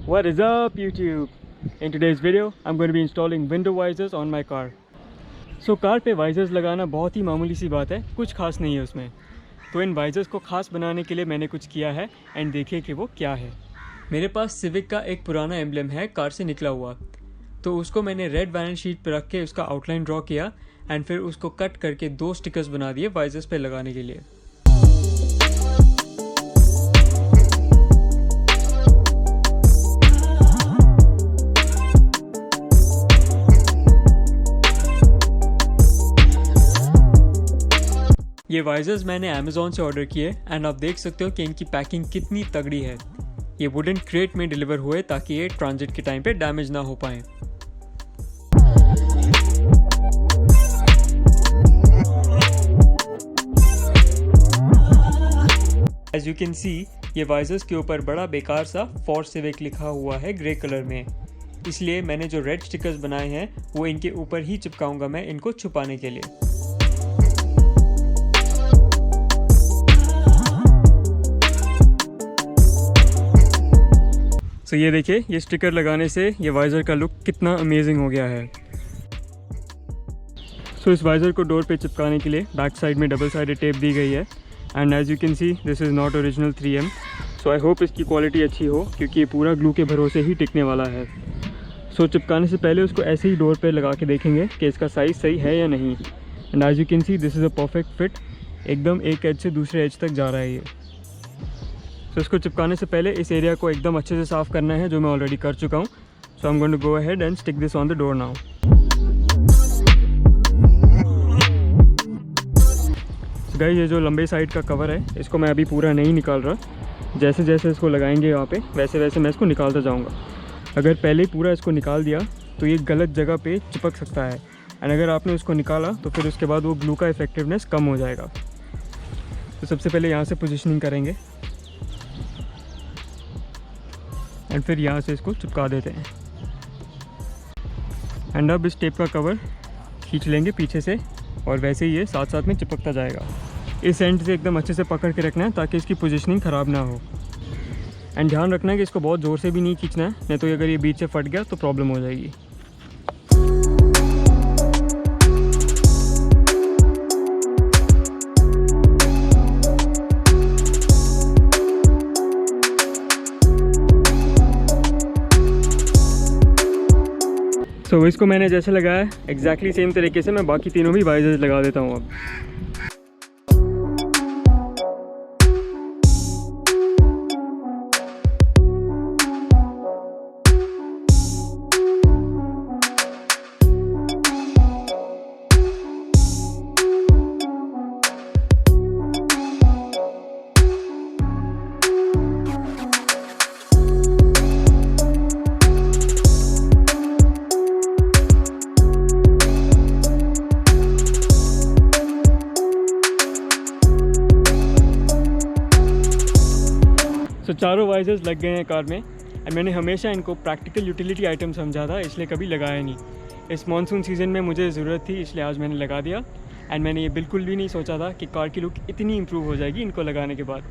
What is up YouTube? In today's video, I'm going to be installing window visors on my car. So car पे visors लगाना बहुत ही मामूली सी बात है, कुछ खास नहीं है उसमें। तो इन visors को खास बनाने के लिए मैंने कुछ किया है एंड देखिए कि वो क्या है। मेरे पास Civic का एक पुराना एम्ब्लेम है कार से निकला हुआ, तो उसको मैंने रेड वायरन शीट पर रख के उसका आउटलाइन ड्रॉ किया एंड फिर उसको कट करके 2 स्टिकर्स बना दिए वाइजर्स पे लगाने के लिए। ये वाइजर्स मैंने अमेज़ॉन से ऑर्डर किए एंड आप देख सकते हो कि इनकी पैकिंग कितनी तगड़ी है। ये वुडन क्रेट में डिलीवर हुए ताकि ये ट्रांजिट के टाइम पे डैमेज ना हो पाए। एज यू कैन सी, ये वाइजर्स के ऊपर बड़ा बेकार सा फॉर सिविक लिखा हुआ है ग्रे कलर में, इसलिए मैंने जो रेड स्टिकर्स बनाए हैं वो इनके ऊपर ही चिपकाऊंगा मैं इनको छुपाने के लिए। तो ये देखिए, ये स्टिकर लगाने से ये वाइज़र का लुक कितना अमेजिंग हो गया है। सो इस वाइज़र को डोर पे चिपकाने के लिए बैक साइड में डबल साइडेड टेप दी गई है and as you can see this is not original 3M। So I hope इसकी क्वालिटी अच्छी हो क्योंकि ये पूरा ग्लू के भरोसे ही टिकने वाला है। सो चिपकाने से पहले उसको ऐसे ही डोर पे लगा के देखेंगे कि इसका साइज़ सही है या नहीं। And as you can see this is a perfect fit, एकदम एक एज से दूसरे एज तक जा रहा है ये। तो इसको चिपकाने से पहले इस एरिया को एकदम अच्छे से साफ़ करना है, जो मैं ऑलरेडी कर चुका हूँ। So I am going to go ahead and stick this on the door now. Guys, ये जो लंबे साइड का कवर है इसको मैं अभी पूरा नहीं निकाल रहा, जैसे जैसे इसको लगाएंगे यहाँ पे वैसे वैसे मैं इसको निकालता जाऊँगा। अगर पहले ही पूरा इसको निकाल दिया तो ये गलत जगह पे चिपक सकता है एंड अगर आपने उसको निकाला तो फिर उसके बाद वो ग्लू का इफेक्टिवनेस कम हो जाएगा। तो सबसे पहले यहाँ से पोजिशनिंग करेंगे एंड फिर यहाँ से इसको चिपका देते हैं। एंड अब इस टेप का कवर खींच लेंगे पीछे से और वैसे ही ये साथ साथ में चिपकता जाएगा। इस एंड से एकदम अच्छे से पकड़ के रखना है ताकि इसकी पोजीशनिंग ख़राब ना हो। एंड ध्यान रखना है कि इसको बहुत ज़ोर से भी नहीं खींचना है, नहीं तो अगर ये बीच से फट गया तो प्रॉब्लम हो जाएगी। सो इसको मैंने जैसे लगाया एग्जैक्टली सेम तरीके से मैं बाकी तीनों भी वाइजर्स लगा देता हूँ अब। तो चारों वाइजर्स लग गए हैं कार में एंड मैंने हमेशा इनको प्रैक्टिकल यूटिलिटी आइटम समझा था, इसलिए कभी लगाया नहीं। इस मॉनसून सीज़न में मुझे ज़रूरत थी इसलिए आज मैंने लगा दिया एंड मैंने ये बिल्कुल भी नहीं सोचा था कि कार की लुक इतनी इम्प्रूव हो जाएगी इनको लगाने के बाद।